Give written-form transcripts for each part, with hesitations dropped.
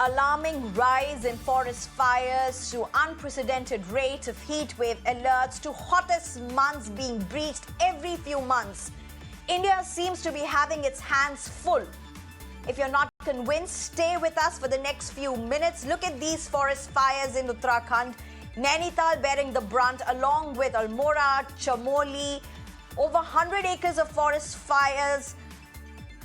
alarming rise in forest fires to unprecedented rate of heat wave alerts to hottest months being breached every few months, India seems to be having its hands full. If you're not convinced, stay with us for the next few minutes. Look at these forest fires in Uttarakhand. Nainital bearing the brunt along with Almora, Chamoli, over 100 acres of forest fires,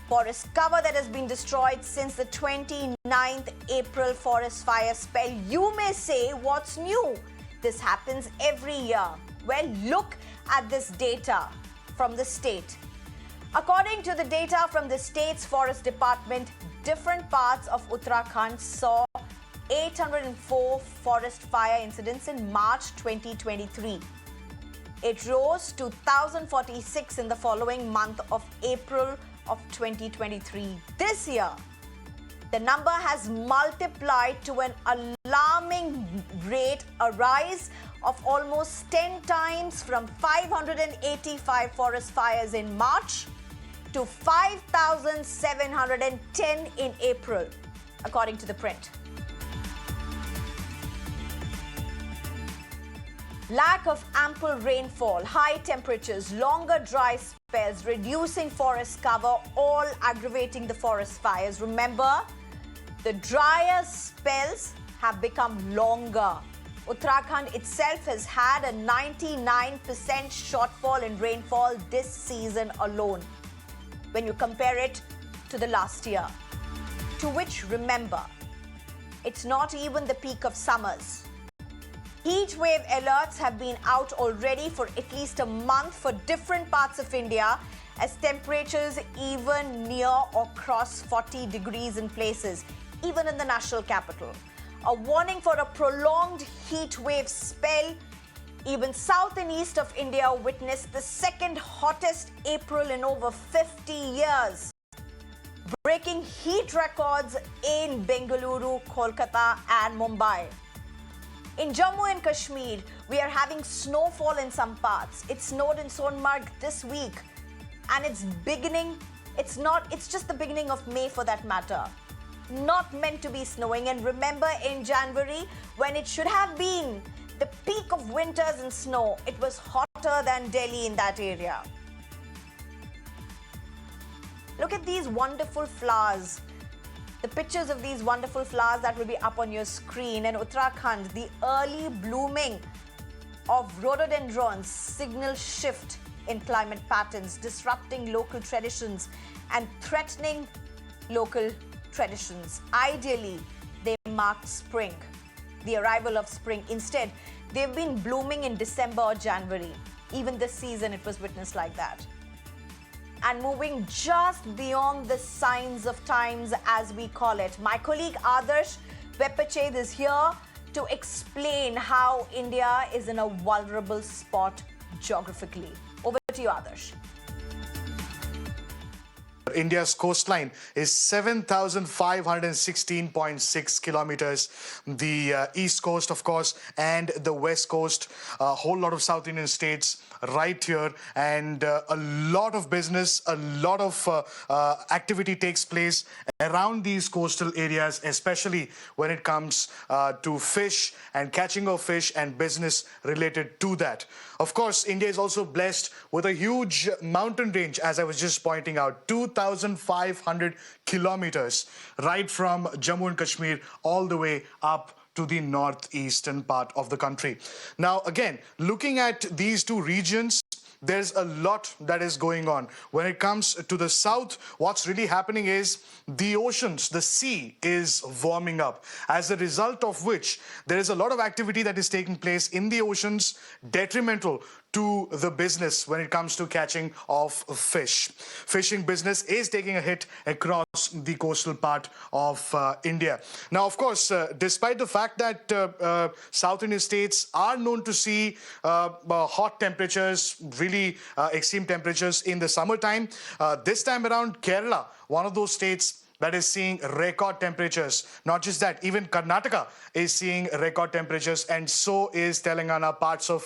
forest cover that has been destroyed since the 29th April forest fire spell. You may say, what's new? This happens every year. Well, look at this data from the state. According to the data from the state's forest department, different parts of Uttarakhand saw 804 forest fire incidents in March 2023. It rose to 1,046 in the following month of April of 2023. This year, the number has multiplied to an alarming rate, a rise of almost 10 times from 585 forest fires in March to 5,710 in April, according to the print. Lack of ample rainfall, high temperatures, longer dry spells, reducing forest cover, all aggravating the forest fires. Remember, the drier spells have become longer. Uttarakhand itself has had a 99% shortfall in rainfall this season alone, when you compare it to the last year. To which, remember, it's not even the peak of summers. Heat wave alerts have been out already for at least a month for different parts of India, as temperatures even near or cross 40 degrees in places, even in the national capital. A warning for a prolonged heat wave spell. Even south and east of India witnessed the second hottest April in over 50 years, breaking heat records in Bengaluru, Kolkata and Mumbai. In Jammu and Kashmir, we are having snowfall in some parts. It snowed in Sonmarg this week, and it's just the beginning of May for that matter. Not meant to be snowing. And remember, in January, when it should have been the peak of winters and snow, it was hotter than Delhi in that area. Look at these wonderful flowers. The pictures of these wonderful flowers that will be up on your screen. In Uttarakhand, the early blooming of rhododendrons signal shift in climate patterns, disrupting local traditions and threatening local traditions. Ideally, they mark spring, the arrival of spring. Instead, they've been blooming in December or January. Even this season, it was witnessed like that. And moving just beyond the signs of times, as we call it, my colleague Adarsh Vepached is here to explain how India is in a vulnerable spot geographically. Over to you, Adarsh. India's coastline is 7,516.6 kilometers. The east coast, of course, and the west coast, a whole lot of South Indian states right here, and a lot of business, a lot of activity takes place around these coastal areas, especially when it comes to fish and catching of fish and business related to that. Of course, India is also blessed with a huge mountain range, as I was just pointing out, 2,500 kilometers, right from Jammu and Kashmir all the way up to the northeastern part of the country. Now, again, looking at these two regions, there's a lot that is going on. When it comes to the south, what's really happening is the oceans, the sea is warming up, as a result of which there is a lot of activity that is taking place in the oceans, detrimental to the business when it comes to catching of fish. Fishing business is taking a hit across the coastal part of India. Now, of course, despite the fact that South Indian states are known to see hot temperatures, really extreme temperatures in the summertime, this time around Kerala, one of those states, that is seeing record temperatures. Not just that, even Karnataka is seeing record temperatures, and so is Telangana. Parts of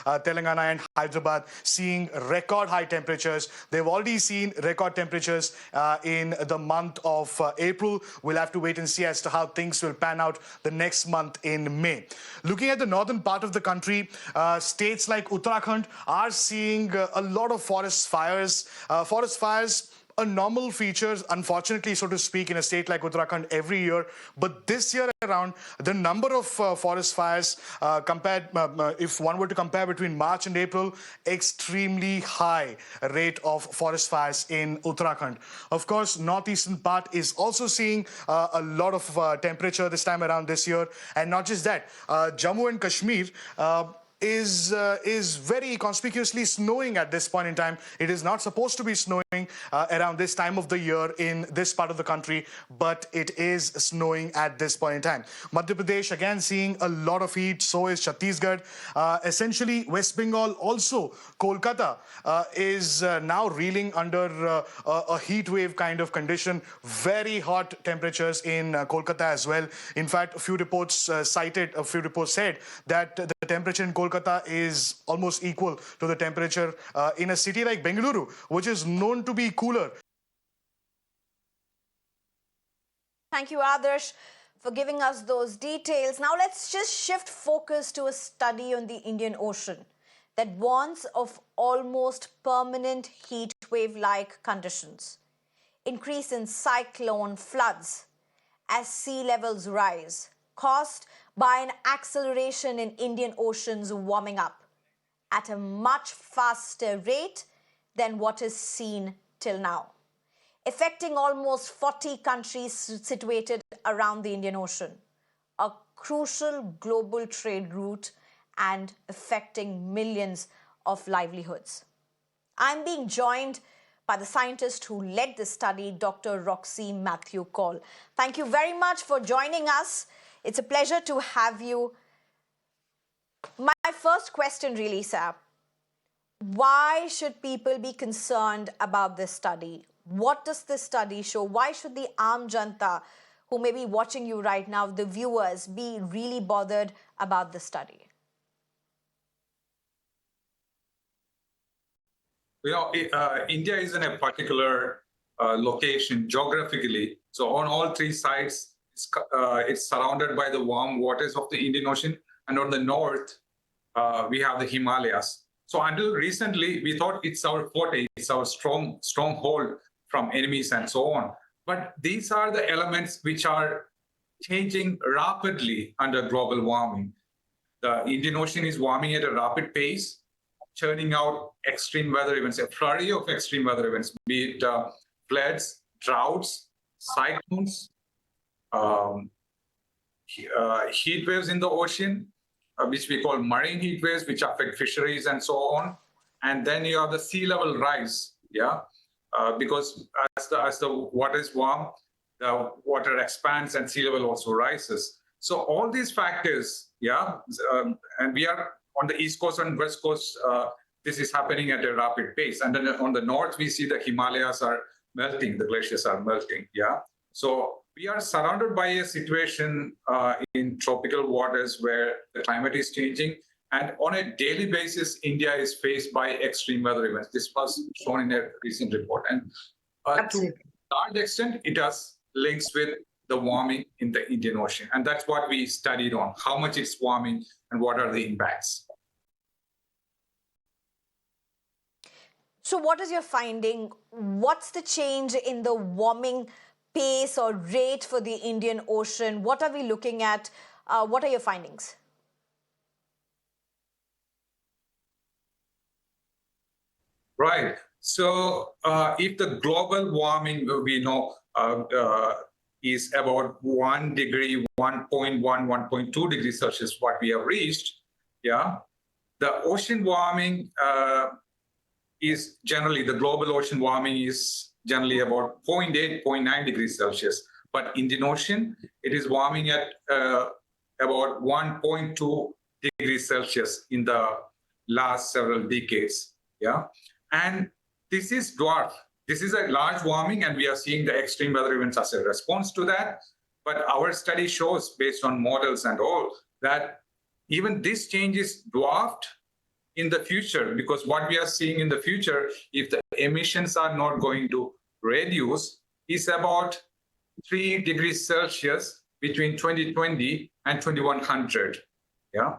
Telangana and Hyderabad seeing record high temperatures. They've already seen record temperatures in the month of April. We'll have to wait and see as to how things will pan out the next month in May. Looking at the northern part of the country, states like Uttarakhand are seeing a lot of forest fires. Forest fires, a normal feature, unfortunately, so to speak, in a state like Uttarakhand every year. But this year around, the number of forest fires compared, if one were to compare between March and April, extremely high rate of forest fires in Uttarakhand. Of course, northeastern part is also seeing a lot of temperature this time around this year. And not just that, Jammu and Kashmir is very conspicuously snowing at this point in time. It is not supposed to be snowing around this time of the year in this part of the country, but it is snowing at this point in time. Madhya Pradesh again seeing a lot of heat, so is Chhattisgarh. Essentially, West Bengal also, Kolkata is now reeling under a heat wave kind of condition. Very hot temperatures in Kolkata as well. In fact, a few reports said that the temperature in Kolkata is almost equal to the temperature in a city like Bengaluru, which is known to be cooler. Thank you, Adarsh, for giving us those details. Now let's just shift focus to a study on the Indian Ocean that warns of almost permanent heat wave-like conditions, increase in cyclone floods as sea levels rise, caused by an acceleration in Indian Ocean's warming up at a much faster rate than what is seen till now, affecting almost 40 countries situated around the Indian Ocean, a crucial global trade route and affecting millions of livelihoods. I'm being joined by the scientist who led this study, Dr. Roxy Mathew Koll. Thank you very much for joining us. It's a pleasure to have you. My first question really, sir, why should people be concerned about this study? What does this study show? Why should the Aam Janta, who may be watching you right now, the viewers, be really bothered about this study? India is in a particular location geographically. So on all three sides, it's surrounded by the warm waters of the Indian Ocean. And on the north, we have the Himalayas. So until recently, we thought it's our forte, it's our stronghold from enemies and so on. But these are the elements which are changing rapidly under global warming. The Indian Ocean is warming at a rapid pace, churning out extreme weather events, a flurry of extreme weather events, be it floods, droughts, cyclones, heat waves in the ocean, which we call marine heat waves, which affect fisheries and so on. And then you have the sea level rise, because as the water is warm, the water expands and sea level also rises. So all these factors, and we are on the East Coast and West Coast, this is happening at a rapid pace. And then on the north, we see the Himalayas are melting, the glaciers are melting, So we are surrounded by a situation in tropical waters where the climate is changing. And on a daily basis, India is faced by extreme weather events. This was shown in a recent report. And to a large extent, it has links with the warming in the Indian Ocean. And that's what we studied on, how much it's warming and what are the impacts. So what is your finding? What's the change in the warming pace or rate for the Indian Ocean? What are we looking at? What are your findings? Right. So if the global warming, we know, is about 1 degree, 1.1, 1.2 degrees Celsius, what we have reached, the ocean warming is generally, the global ocean warming is generally about 0.8, 0.9 degrees Celsius. But Indian Ocean, it is warming at about 1.2 degrees Celsius in the last several decades. And this is dwarf. this is a large warming, and we are seeing the extreme weather events as a response to that. But our study shows, based on models and all, that even this change is dwarfed in the future, because what we are seeing in the future, if the emissions are not going to reduce, is about 3 degrees Celsius between 2020 and 2100. Yeah,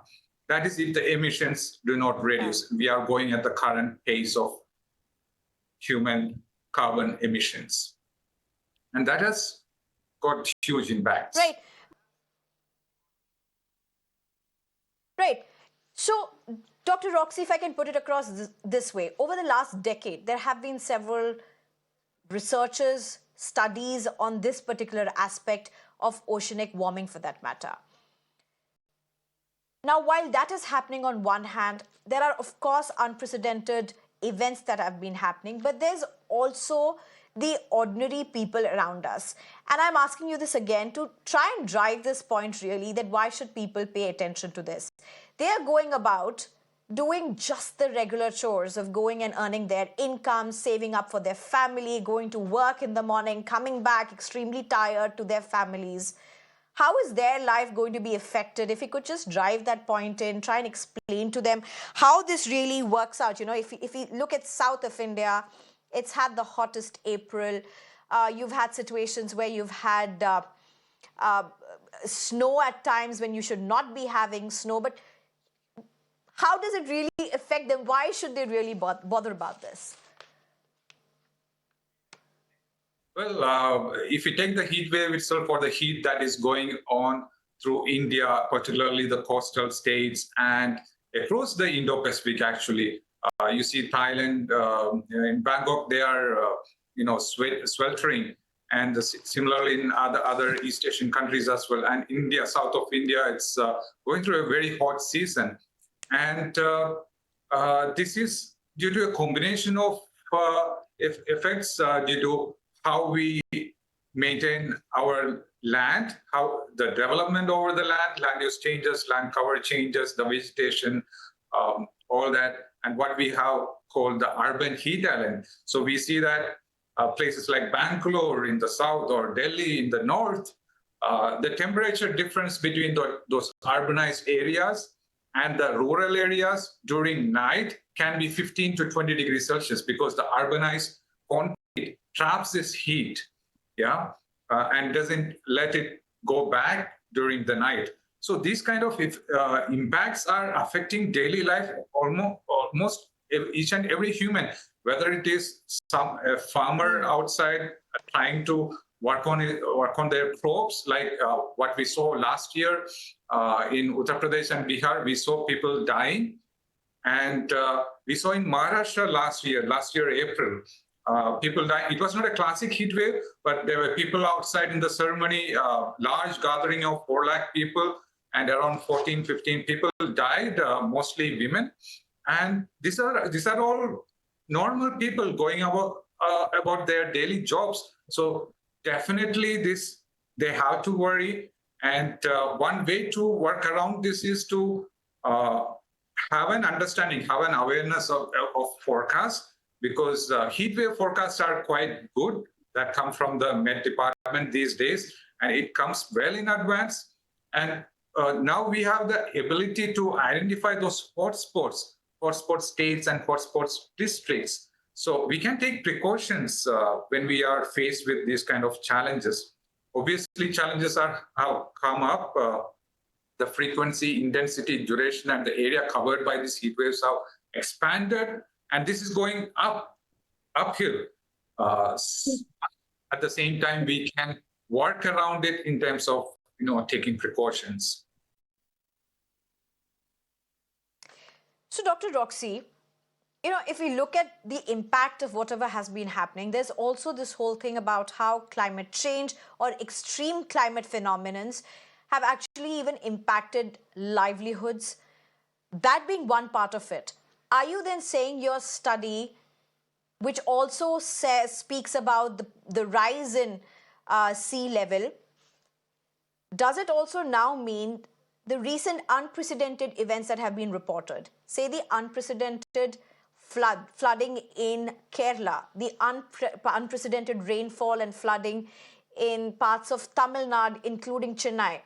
that is if the emissions do not reduce. We are going at the current pace of human carbon emissions, and that has got huge impacts. Right. Right. So, Dr. Roxy, if I can put it across this way, over the last decade, there have been several researchers, studies on this particular aspect of oceanic warming, for that matter. Now, while that is happening on one hand, there are, of course, unprecedented events that have been happening, but there's also the ordinary people around us. And I'm asking you this again to try and drive this point really, that why should people pay attention to this? They are going about doing just the regular chores of going and earning their income, saving up for their family, going to work in the morning, coming back extremely tired to their families. How is their life going to be affected? If you could just drive that point in, try and explain to them how this really works out. You know, if you look at south of India, it's had the hottest April. You've had situations where you've had snow at times when you should not be having snow. But how does it really affect them? Why should they really bother about this? Well, if you take the heat wave itself, or the heat that is going on through India, particularly the coastal states and across the Indo-Pacific, actually, you see Thailand, in Bangkok, they are, sweltering, and similarly in other East Asian countries as well. And India, south of India, it's going through a very hot season. And this is due to a combination of effects due to how we maintain our land, how the development over the land use changes, land cover changes, the vegetation, all that, and what we have called the urban heat island. So we see that places like Bangalore in the south or Delhi in the north, the temperature difference between those urbanized areas and the rural areas during night can be 15 to 20 degrees Celsius, because the urbanized concrete traps this heat, and doesn't let it go back during the night. So these kind of impacts are affecting daily life almost each and every human, whether it is a farmer outside trying to work on their crops, like what we saw last year in Uttar Pradesh and Bihar. We saw people dying, and we saw in Maharashtra last year April, people dying. It was not a classic heat wave, but there were people outside in the ceremony, large gathering of 4 lakh people, and around 14, 15 people died, mostly women. And these are all normal people going about their daily jobs. So definitely they have to worry. And one way to work around this is to have an understanding, have an awareness of forecast, because heat wave forecasts are quite good, that come from the Met Department these days, and it comes well in advance. And now we have the ability to identify those hotspot states and hotspot districts. So we can take precautions when we are faced with these kind of challenges. Obviously, challenges have come up. The frequency, intensity, duration, and the area covered by these heat waves have expanded, and this is going uphill. At the same time, we can work around it in terms of taking precautions. So, Dr. Roxy, if we look at the impact of whatever has been happening, there's also this whole thing about how climate change or extreme climate phenomenons have actually even impacted livelihoods. That being one part of it, are you then saying your study, which also speaks about the rise in sea level, does it also now mean the recent unprecedented events that have been reported, say the unprecedented flooding in Kerala, the unprecedented rainfall and flooding in parts of Tamil Nadu, including Chennai,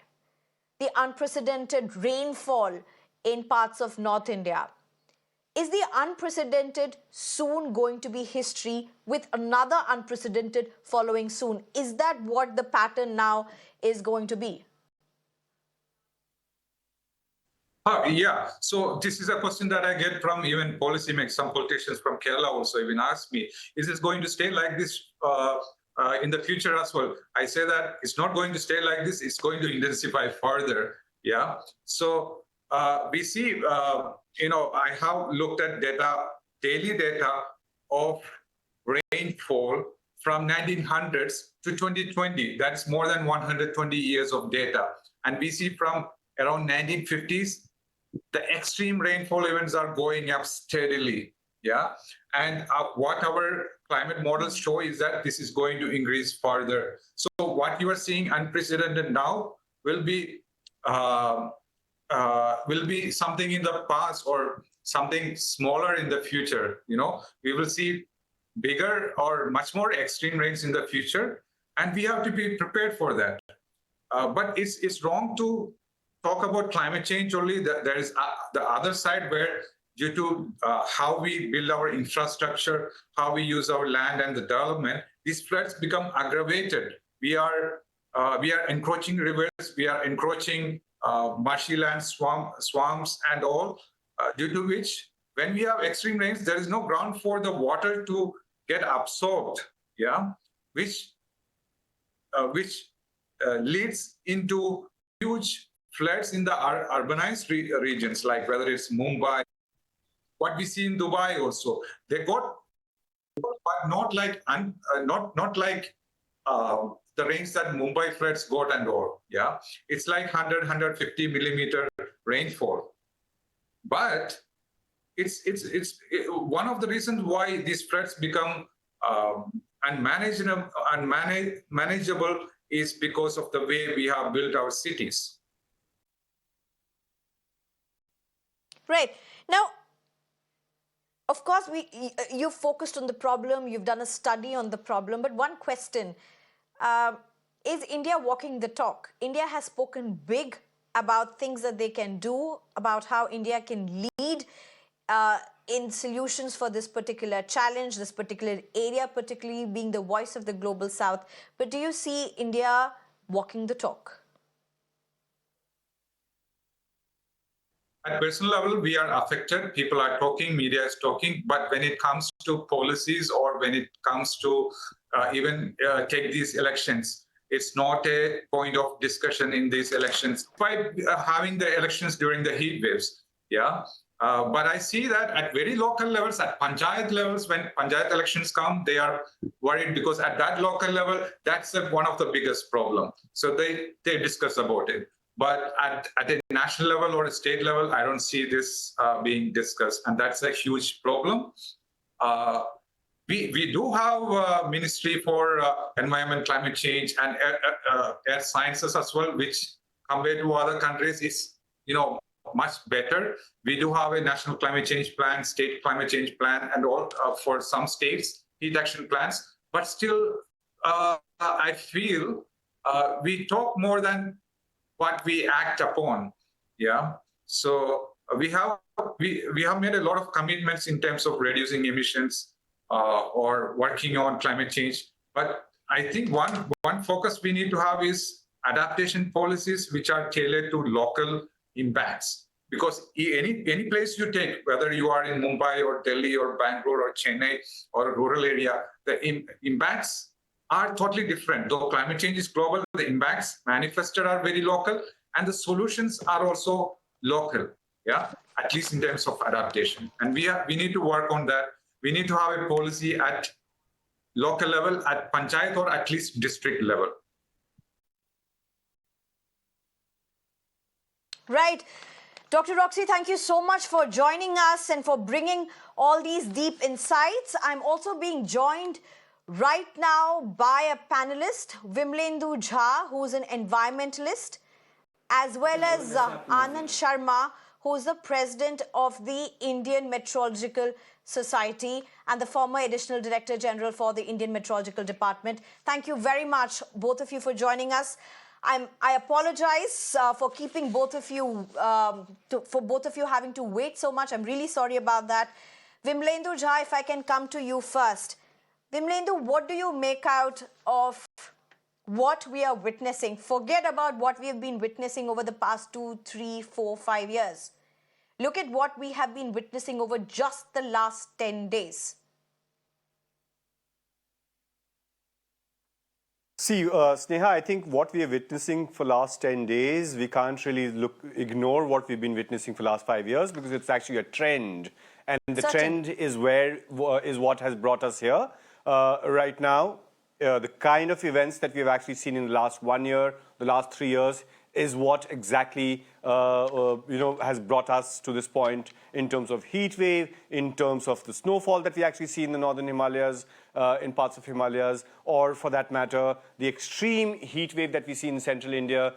the unprecedented rainfall in parts of North India. Is the unprecedented soon going to be history with another unprecedented following soon? Is that what the pattern now is going to be? Yeah, so this is a question that I get from even policymakers. Some politicians from Kerala also even ask me, is this going to stay like this in the future as well? I say that it's not going to stay like this, it's going to intensify further. Yeah, so we see, I have looked at daily data of rainfall from 1900s to 2020. That's more than 120 years of data. And we see from around 1950s, the extreme rainfall events are going up steadily. Yeah. And what our climate models show is that this is going to increase further. So what you are seeing unprecedented now will be something in the past or something smaller in the future. We will see bigger or much more extreme rains in the future, and we have to be prepared for that. But it's wrong to talk about climate change only. There is the other side where, due to how we build our infrastructure, how we use our land and the development, these floods become aggravated. We are encroaching rivers, we are encroaching marshy land, swamps and all, due to which, when we have extreme rains, there is no ground for the water to get absorbed, yeah, which leads into huge floods in the urbanized regions, like whether it's Mumbai, what we see in Dubai also. They got, but not like the rains that Mumbai floods got and all. Yeah, it's like 150 millimeter rainfall. But it's one of the reasons why these floods become unmanageable is because of the way we have built our cities. Right. Now, of course, you've focused on the problem, you've done a study on the problem, but one question, is India walking the talk? India has spoken big about things that they can do, about how India can lead in solutions for this particular challenge, this particular area, particularly being the voice of the global south. But do you see India walking the talk? At personal level, we are affected. People are talking, media is talking. But when it comes to policies, or when it comes to even take these elections, it's not a point of discussion in these elections. By having the elections during the heat waves, yeah. But I see that at very local levels, at panchayat levels, when panchayat elections come, they are worried, because at that local level, that's one of the biggest problems. So they discuss about it. But at a national level or a state level, I don't see this being discussed, and that's a huge problem. We do have a Ministry for Environment, Climate Change, and Earth Sciences as well, which compared to other countries is, much better. We do have a national climate change plan, state climate change plan, and all for some states, heat action plans. But still, I feel we talk more than what we act upon. Yeah. So we have made a lot of commitments in terms of reducing emissions or working on climate change. But I think one focus we need to have is adaptation policies which are tailored to local impacts. Because any place you take, whether you are in Mumbai or Delhi or Bangalore or Chennai or a rural area, the impacts are totally different. Though climate change is global, the impacts manifested are very local, and the solutions are also local, yeah, at least in terms of adaptation. And we need to work on that. We need to have a policy at local level, at panchayat, or at least district level. Right. Dr. Roxy, thank you so much for joining us and for bringing all these deep insights. I'm also being joined right now by a panelist, Vimlendu Jha, who's an environmentalist, as well as Anand Sharma, who's the president of the Indian Meteorological Society and the former additional director general for the Indian Meteorological Department. Thank you very much, both of you, for joining us. I apologize for keeping both of you, for both of you having to wait so much. I'm really sorry about that. Vimlendu Jha, if I can come to you first. Vimlendu, what do you make out of what we are witnessing? Forget about what we have been witnessing over the past 2, 3, 4, 5 years. Look at what we have been witnessing over just the last 10 days. See, Sneha, I think what we are witnessing for last 10 days, we can't really ignore what we've been witnessing for last 5 years, because it's actually a trend. And the trend is what has brought us here. Right now, the kind of events that we've actually seen in the last 1 year, the last 3 years, is what exactly has brought us to this point in terms of heat wave, in terms of the snowfall that we actually see in the northern Himalayas, in parts of Himalayas, or for that matter, the extreme heat wave that we see in central India,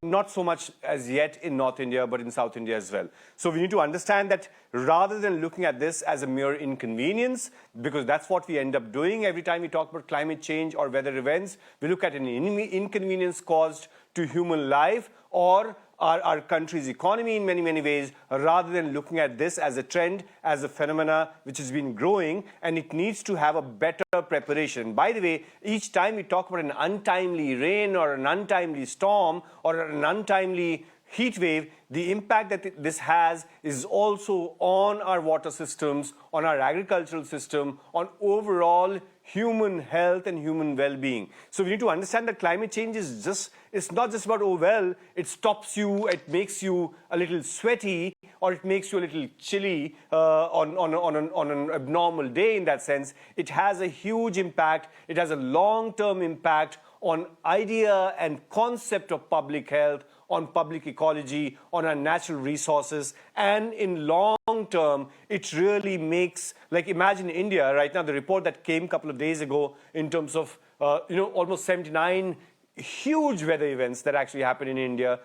not so much as yet in North India, but in South India as well. So we need to understand that rather than looking at this as a mere inconvenience, because that's what we end up doing every time we talk about climate change or weather events, we look at an inconvenience caused to human life or our country's economy in many, many ways, rather than looking at this as a trend, as a phenomena which has been growing, and it needs to have a better preparation. By the way, each time we talk about an untimely rain or an untimely storm or an untimely heat wave, the impact that this has is also on our water systems, on our agricultural system, on overall human health and human well-being. So we need to understand that climate change is it's not just about, oh well, it stops you, it makes you a little sweaty, or it makes you a little chilly on an abnormal day in that sense. It has a huge impact. It has a long-term impact on idea and concept of public health, on public ecology, on our natural resources, and in long term, it really makes, like imagine India right now, the report that came a couple of days ago in terms of, almost 79 huge weather events that actually happened in India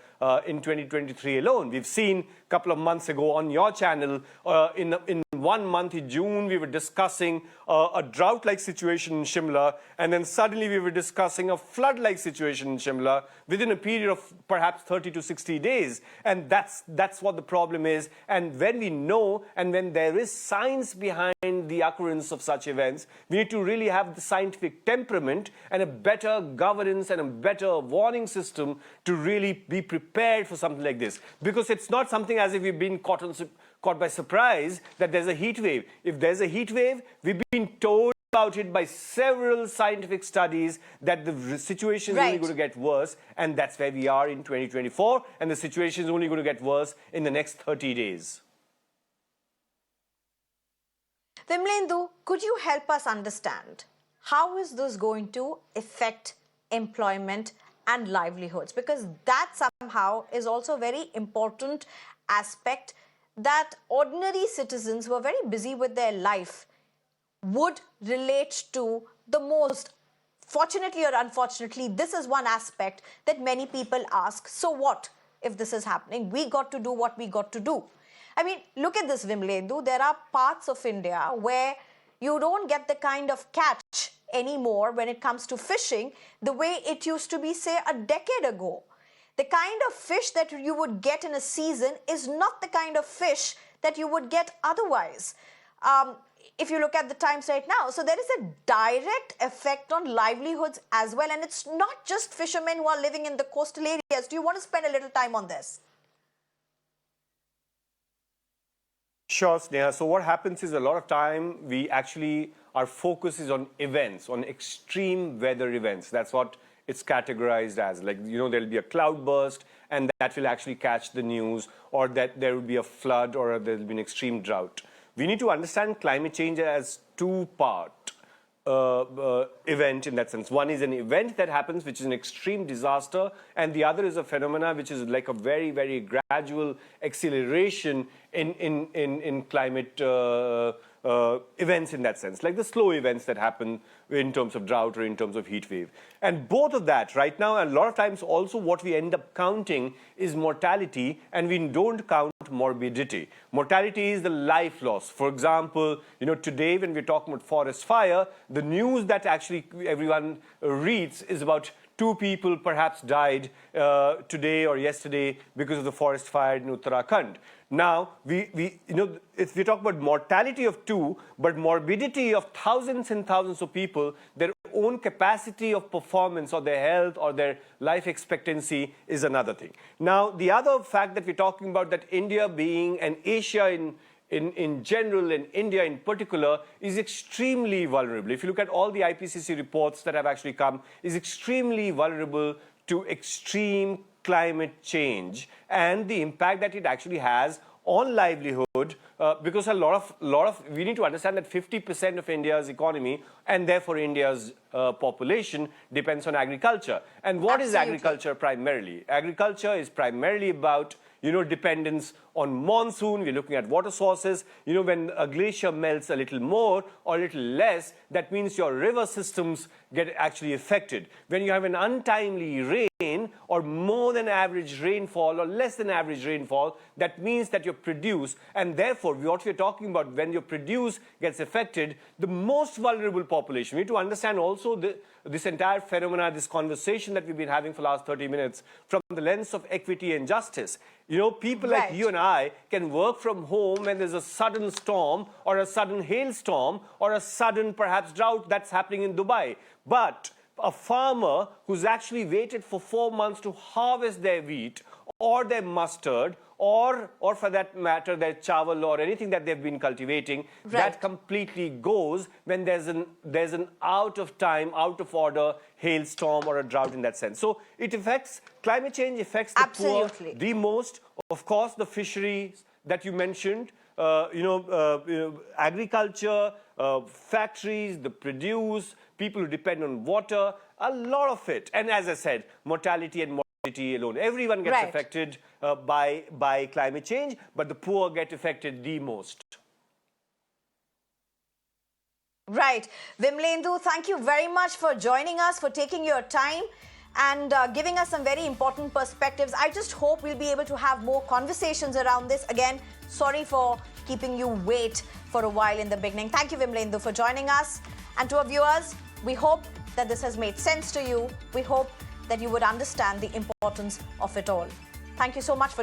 in 2023 alone. We've seen a couple of months ago on your channel, in 1 month in June, we were discussing a drought-like situation in Shimla, and then suddenly we were discussing a flood-like situation in Shimla within a period of perhaps 30 to 60 days. And that's what the problem is. And when we know, and when there is science behind the occurrence of such events, we need to really have the scientific temperament and a better governance and a better warning system to really be prepared for something like this. Because it's not something as if we've been caught by surprise that there's a heat wave. If there's a heat wave, we've been told about it by several scientific studies that the situation is only going to get worse, and that's where we are in 2024, and the situation is only going to get worse in the next 30 days. Vimlendu, could you help us understand how is this going to affect employment and livelihoods? Because that somehow is also a very important aspect that ordinary citizens who are very busy with their life would relate to the most. Fortunately or unfortunately, this is one aspect that many people ask, so what if this is happening? We got to do what we got to do. I mean, look at this, Vimlendu. There are parts of India where you don't get the kind of catch anymore when it comes to fishing the way it used to be, say, a decade ago. The kind of fish that you would get in a season is not the kind of fish that you would get otherwise. If you look at the times right now, so there is a direct effect on livelihoods as well. And it's not just fishermen who are living in the coastal areas. Do you want to spend a little time on this? Sure, Sneha. So what happens is a lot of time our focus is on events, on extreme weather events. That's what it's categorized as. Like, there'll be a cloud burst and that will actually catch the news, or that there will be a flood, or there'll be an extreme drought. We need to understand climate change as two-part event in that sense. One is an event that happens, which is an extreme disaster, and the other is a phenomena which is like a very, very gradual acceleration in climate events in that sense, like the slow events that happen in terms of drought or in terms of heat wave. And both of that right now, and a lot of times also what we end up counting is mortality, and we don't count about morbidity. Mortality is the life loss. For example, today when we're talking about forest fire, the news that actually everyone reads is about 2 people perhaps died today or yesterday because of the forest fire in Uttarakhand. Now, if we talk about mortality of 2, but morbidity of thousands and thousands of people, their own capacity of performance or their health or their life expectancy is another thing. Now, the other fact that we're talking about, that India being an Asia in general and India in particular is extremely vulnerable. If you look at all the IPCC reports that have actually come, is extremely vulnerable to extreme climate change and the impact that it actually has on livelihood, because we need to understand that 50% of India's economy and therefore India's population depends on agriculture. And what is agriculture primarily? Agriculture is primarily about dependence on monsoon. We're looking at water sources. When a glacier melts a little more or a little less, that means your river systems get actually affected. When you have an untimely rain or more than average rainfall or less than average rainfall, that means that your produce, and therefore what we're talking about, when your produce gets affected, the most vulnerable population. We need to understand also this entire phenomena, this conversation that we've been having for the last 30 minutes from the lens of equity and justice. People like you and I can work from home when there's a sudden storm or a sudden hailstorm or a sudden perhaps drought that's happening in Dubai. But a farmer who's actually waited for 4 months to harvest their wheat or their mustard or for that matter, their chawal or anything that they've been cultivating, that completely goes when there's an out of time, out of order hailstorm or a drought in that sense. So it affects, climate change affects the poor the most. Of course, the fisheries that you mentioned, agriculture, factories, the produce, people who depend on water, a lot of it. And as I said, mortality and morbidity alone. Everyone gets affected by climate change, but the poor get affected the most. Right. Vimlendu, thank you very much for joining us, for taking your time and giving us some very important perspectives. I just hope we'll be able to have more conversations around this. Again, sorry for keeping you wait for a while in the beginning. Thank you, Vimlendu, for joining us. And to our viewers, we hope that this has made sense to you. We hope that you would understand the importance of it all. Thank you so much for